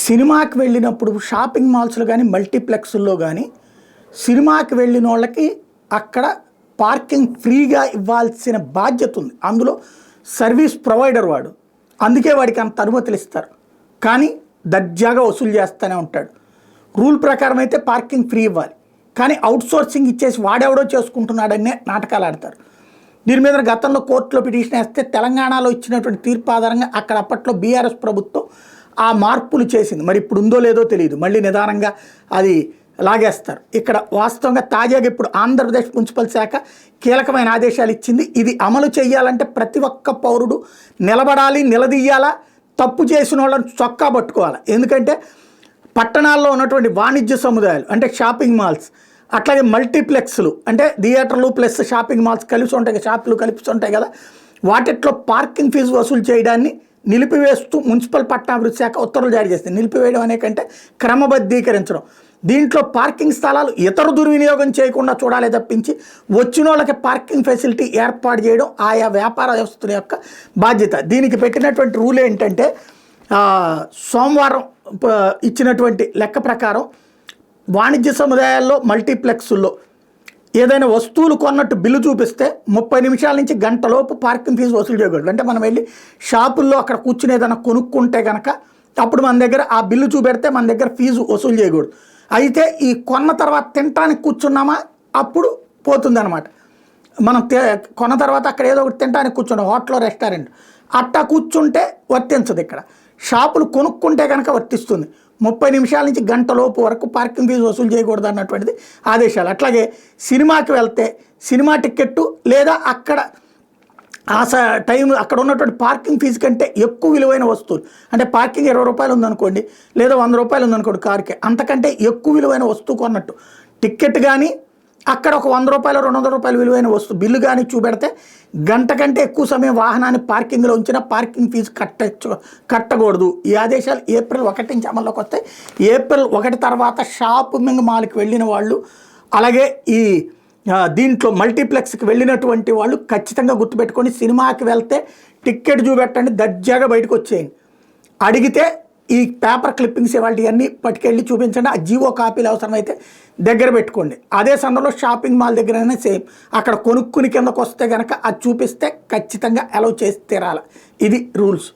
సినిమాకి వెళ్ళినప్పుడు షాపింగ్ మాల్స్లో కానీ మల్టీప్లెక్స్ల్లో కానీ సినిమాకి వెళ్ళిన వాళ్ళకి అక్కడ పార్కింగ్ ఫ్రీగా ఇవ్వాల్సిన బాధ్యత ఉంది. అందులో సర్వీస్ ప్రొవైడర్ వాడు, అందుకే వాడికి అంత అనుమతులు ఇస్తారు. కానీ దర్జాగా వసూలు చేస్తూనే ఉంటాడు. రూల్ ప్రకారం అయితే పార్కింగ్ ఫ్రీ ఇవ్వాలి, కానీ అవుట్సోర్సింగ్ ఇచ్చేసి వాడెవడో చేసుకుంటున్నాడనే నాటకాలు ఆడతారు. దీని మీద గతంలో కోర్టులో పిటిషన్ వేస్తే తెలంగాణలో ఇచ్చినటువంటి తీర్పు ఆధారంగా అక్కడ అప్పట్లో బీఆర్ఎస్ ప్రభుత్వం ఆ మార్పులు చేసింది. మరి ఇప్పుడు ఉందో లేదో తెలియదు, మళ్ళీ నిదానంగా అది లాగేస్తారు. ఇక్కడ వాస్తవంగా తాజాగా ఇప్పుడు ఆంధ్రప్రదేశ్ మున్సిపల్ శాఖ కీలకమైన ఆదేశాలు ఇచ్చింది. ఇది అమలు చేయాలంటే ప్రతి ఒక్క పౌరుడు నిలబడాలి, నిలదీయాలా, తప్పు చేసిన వాళ్ళని చొక్కా పట్టుకోవాలి. ఎందుకంటే పట్టణాల్లో ఉన్నటువంటి వాణిజ్య సముదాయాలు అంటే షాపింగ్ మాల్స్, అట్లాగే మల్టీప్లెక్స్లు అంటే థియేటర్లు ప్లస్ షాపింగ్ మాల్స్ కలిసి ఉంటాయి, షాపులు కలిసి ఉంటాయి కదా, వాటిట్లో పార్కింగ్ ఫీజు వసూలు చేయడాన్ని నిలిపివేస్తూ మున్సిపల్ పట్టణాభివృద్ధి శాఖ ఉత్తర్వులు జారీ చేస్తుంది. నిలిపివేయడం అనే కంటే క్రమబద్ధీకరించడం. దీంట్లో పార్కింగ్ స్థలాలు ఇతర దుర్వినియోగం చేయకుండా చూడాలి తప్పించి వచ్చిన వాళ్ళకి పార్కింగ్ ఫెసిలిటీ ఏర్పాటు చేయడం ఆయా వ్యాపార వ్యవస్థల యొక్క బాధ్యత. దీనికి పెట్టినటువంటి రూల్ ఏంటంటే సోమవారం ఇచ్చినటువంటి లెక్క ప్రకారం వాణిజ్య సముదాయాల్లో మల్టీప్లెక్స్ల్లో ఏదైనా వస్తువులు కొన్నట్టు బిల్లు చూపిస్తే 30 నిమిషాల నుంచి గంటలోపు పార్కింగ్ ఫీజు వసూలు చేయకూడదు. అంటే మనం వెళ్ళి షాపుల్లో అక్కడ కూర్చుని ఏదైనా కొనుక్కుంటే కనుక అప్పుడు మన దగ్గర ఆ బిల్లు చూపెడితే మన దగ్గర ఫీజు వసూలు చేయకూడదు. అయితే ఈ కొన్న తర్వాత తినటానికి కూర్చున్నామా అప్పుడు పోతుందన్నమాట. మనం కొన్న తర్వాత అక్కడ ఏదో ఒకటి తినడానికి కూర్చున్నాం, హోటల్ రెస్టారెంట్ అట్టా కూర్చుంటే వర్తించదు. ఇక్కడ షాపులు కొనుక్కుంటే కనుక వర్తిస్తుంది. 30 నిమిషాల నుంచి గంటలోపు వరకు పార్కింగ్ ఫీజు వసూలు చేయకూడదు అన్నటువంటిది ఆదేశాలు. అట్లాగే సినిమాకి వెళ్తే సినిమా టికెట్టు లేదా అక్కడ ఆ టైం అక్కడ ఉన్నటువంటి పార్కింగ్ ఫీజు కంటే ఎక్కువ విలువైన వస్తువులు అంటే పార్కింగ్ 20 రూపాయలు ఉందనుకోండి లేదా 100 రూపాయలు ఉందనుకోండి కారుకి, అంతకంటే ఎక్కువ విలువైన వస్తువు కొన్నట్టు టికెట్ కానీ అక్కడ ఒక 100 రూపాయలు 200 రూపాయలు విలువైన వస్తువు బిల్లు కానీ చూపెడితే గంట కంటే ఎక్కువ సమయం వాహనాన్ని పార్కింగ్లో ఉంచిన పార్కింగ్ ఫీజు కట్టకూడదు. ఈ ఆదేశాలు ఏప్రిల్ 1 నుంచి అమల్లోకి వస్తాయి. ఏప్రిల్ 1 తర్వాత షాపింగ్ మాల్కి వెళ్ళిన వాళ్ళు అలాగే ఈ దీంట్లో మల్టీప్లెక్స్కి వెళ్ళినటువంటి వాళ్ళు ఖచ్చితంగా గుర్తుపెట్టుకొని సినిమాకి వెళ్తే టికెట్ చూపెట్టండి, దర్జాగా బయటకు వచ్చేయండి. అడిగితే ఈ పేపర్ క్లిప్పింగ్స్ ఇవన్నీ పట్టుకెళ్ళి చూపించండి. ఆ జీవో కాపీలు అవసరమైతే దగ్గర పెట్టుకోండి. అదే సమయంలో షాపింగ్ మాల్ దగ్గరైనా సేమ్ అక్కడ కొనుక్కుని కిందకు వస్తే కనుక అది చూపిస్తే ఖచ్చితంగా అలౌ చేసి తీరాలి. ఇది రూల్స్.